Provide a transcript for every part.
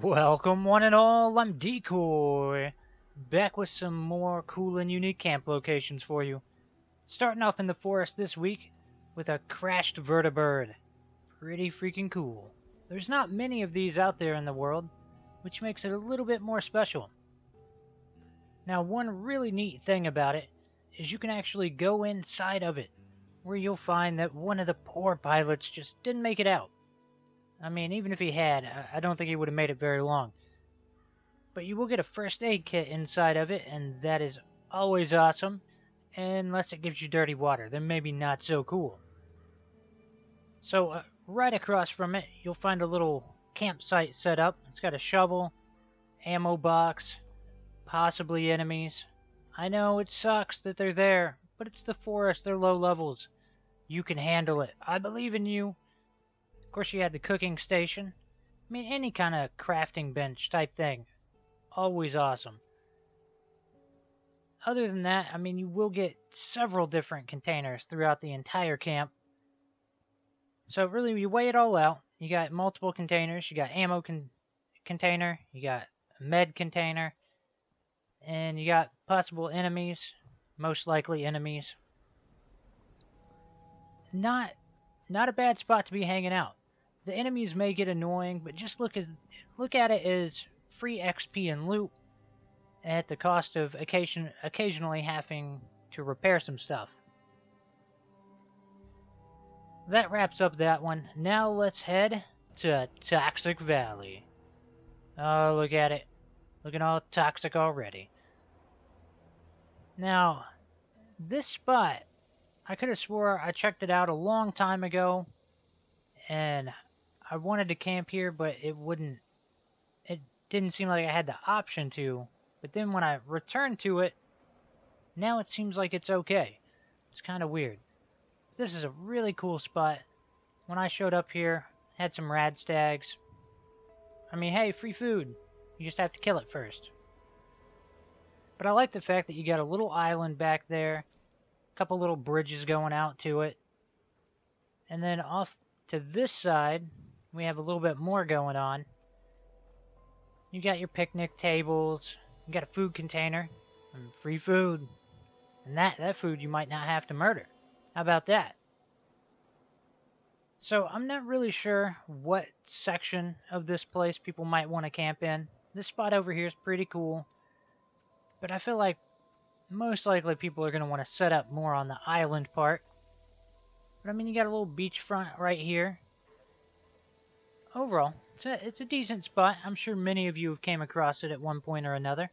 Welcome one and all, I'm Decoy, back with some more cool and unique camp locations for you. Starting off in the forest this week with a crashed vertibird. Pretty freaking cool. There's not many of these out there in the world, which makes it a little bit more special. Now one really neat thing about it is you can actually go inside of it, where you'll find that one of the poor pilots just didn't make it out. I mean, even if he had, I don't think he would have made it very long. But you will get a first aid kit inside of it, and that is always awesome, unless it gives you dirty water, then maybe not so cool. So, right across from it, you'll find a little campsite set up. It's got a shovel, ammo box, possibly enemies. I know it sucks that they're there, but it's the forest, they're low levels. You can handle it. I believe in you. Of course, you had the cooking station. I mean, any kind of crafting bench type thing. Always awesome. Other than that, I mean, you will get several different containers throughout the entire camp. So really, you weigh it all out. You got multiple containers. You got ammo container. You got a med container. And you got possible enemies. Most likely enemies. Not a bad spot to be hanging out. The enemies may get annoying, but just look at it as free XP and loot at the cost of occasionally having to repair some stuff. That wraps up that one. Now let's head to Toxic Valley. Oh, look at it. Looking all toxic already. Now, this spot, I could have swore I checked it out a long time ago, and I wanted to camp here, but it didn't seem like I had the option to. But then when I returned to it, now it seems like it's okay. It's kind of weird. This is a really cool spot. When I showed up here, had some rad stags. I mean, hey, free food. You just have to kill it first. But I like the fact that you got a little island back there, a couple little bridges going out to it, and then off to this side, we have a little bit more going on. You got your picnic tables, you got a food container, and free food. And that food you might not have to murder. How about that? So I'm not really sure what section of this place people might want to camp in. This spot over here is pretty cool. But I feel like most likely people are going to want to set up more on the island part. But I mean, you got a little beachfront right here. Overall, it's a decent spot. I'm sure many of you have came across it at one point or another.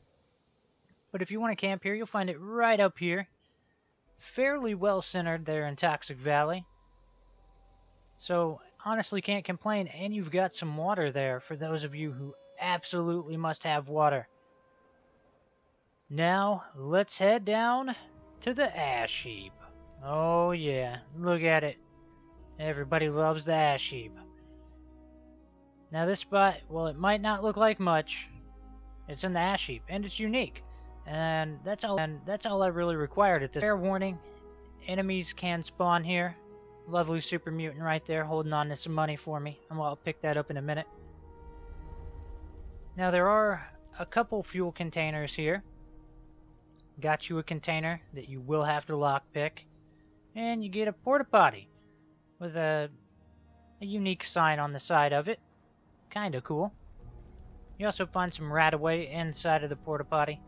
But if you want to camp here, you'll find it right up here. Fairly well centered there in Toxic Valley. So, honestly can't complain. And you've got some water there for those of you who absolutely must have water. Now, let's head down to the ash heap. Oh yeah, look at it. Everybody loves the ash heap. Now this spot, well, it might not look like much. It's in the ash heap, and it's unique. And that's all I really required at this. Fair warning, enemies can spawn here. Lovely super mutant right there holding on to some money for me. I'll pick that up in a minute. Now there are a couple fuel containers here. Got you a container that you will have to lockpick. And you get a porta potty with a unique sign on the side of it. Kinda cool. You also find some radaway inside of the porta potty.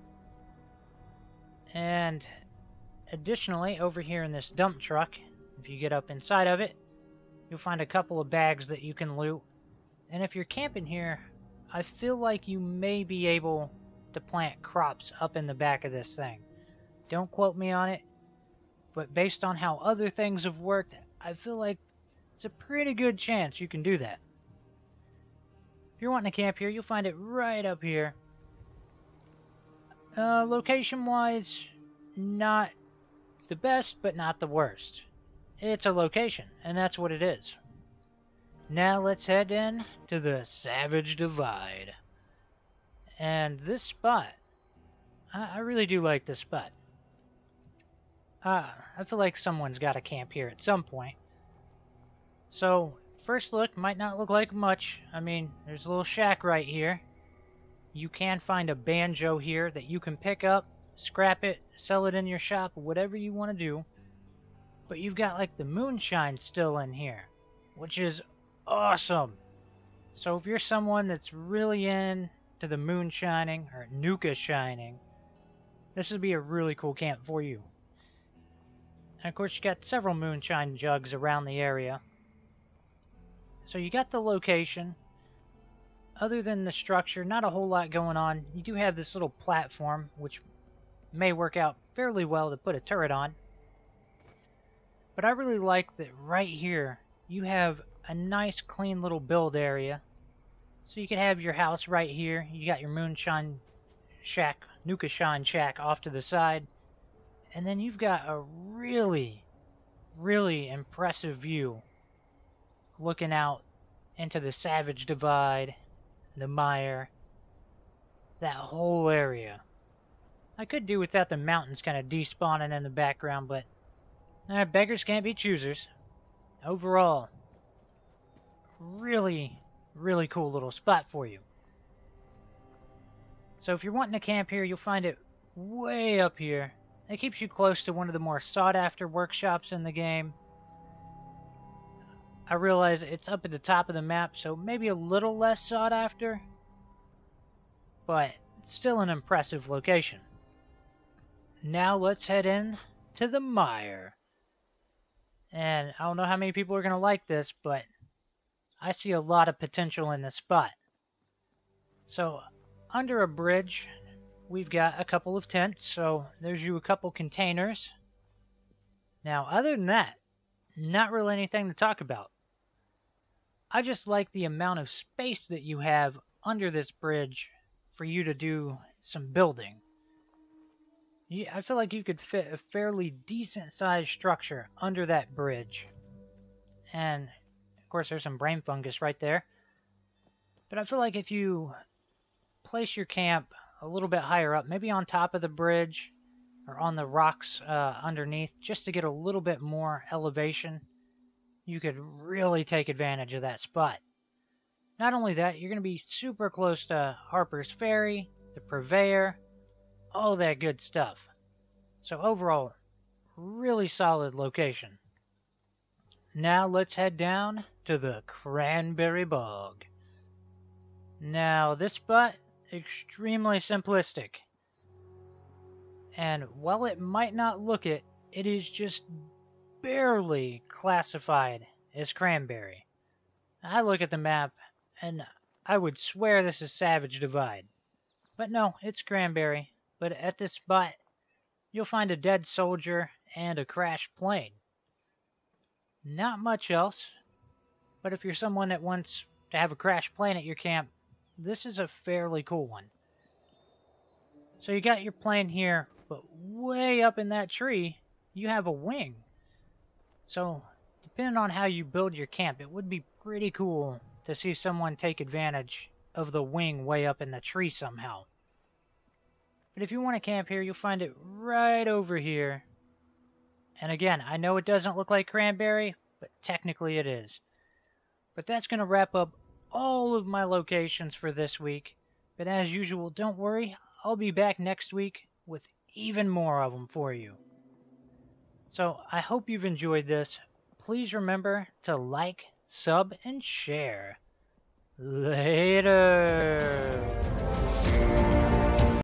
And additionally, over here in this dump truck, if you get up inside of it, you'll find a couple of bags that you can loot. And if you're camping here, I feel like you may be able to plant crops up in the back of this thing. Don't quote me on it, but based on how other things have worked, I feel like it's a pretty good chance you can do that. If you're wanting to camp here, you'll find it right up here. Location-wise, not the best, but not the worst. It's a location, and that's what it is. Now let's head in to the Savage Divide. And this spot, I really do like this spot. I feel like someone's got to camp here at some point. So, first look might not look like much. I mean, there's a little shack right here. You can find a banjo here that you can pick up, scrap it, sell it in your shop, whatever you want to do. But you've got like the moonshine still in here, which is awesome. So if you're someone that's really into the moonshining or nuka shining, this would be a really cool camp for you. And of course you got several moonshine jugs around the area. So you got the location. Other than the structure, not a whole lot going on. You do have this little platform, which may work out fairly well to put a turret on. But I really like that right here, you have a nice clean little build area. So you can have your house right here. You got your moonshine shack, nuka shine shack off to the side. And then you've got a really, really impressive view looking out into the Savage Divide, the Mire, that whole area. I could do without the mountains kind of despawning in the background, but beggars can't be choosers. Overall, really, really cool little spot for you. So if you're wanting to camp here, you'll find it way up here. It keeps you close to one of the more sought-after workshops in the game. I realize it's up at the top of the map, so maybe a little less sought after, but still an impressive location. Now let's head in to the Mire. And I don't know how many people are going to like this, but I see a lot of potential in this spot. So under a bridge, we've got a couple of tents, so there's you a couple containers. Now other than that, not really anything to talk about. I just like the amount of space that you have under this bridge for you to do some building. I feel like you could fit a fairly decent sized structure under that bridge. And of course there's some brain fungus right there. But I feel like if you place your camp a little bit higher up, maybe on top of the bridge or on the rocks underneath, just to get a little bit more elevation, you could really take advantage of that spot. Not only that, you're going to be super close to Harper's Ferry, the Purveyor, all that good stuff. So overall, really solid location. Now let's head down to the Cranberry Bog. Now this spot, extremely simplistic. And while it might not look it, it is just barely classified as Cranberry. I look at the map and I would swear this is Savage Divide. But no, it's Cranberry. But at this spot, you'll find a dead soldier and a crashed plane. Not much else, but if you're someone that wants to have a crashed plane at your camp, this is a fairly cool one. So you got your plane here, but way up in that tree, you have a wing. So, depending on how you build your camp, it would be pretty cool to see someone take advantage of the wing way up in the tree somehow. But if you want to camp here, you'll find it right over here. And again, I know it doesn't look like Cranberry, but technically it is. But that's going to wrap up all of my locations for this week. But as usual, don't worry, I'll be back next week with even more of them for you. So I hope you've enjoyed this. Please remember to like, sub, and share. Later.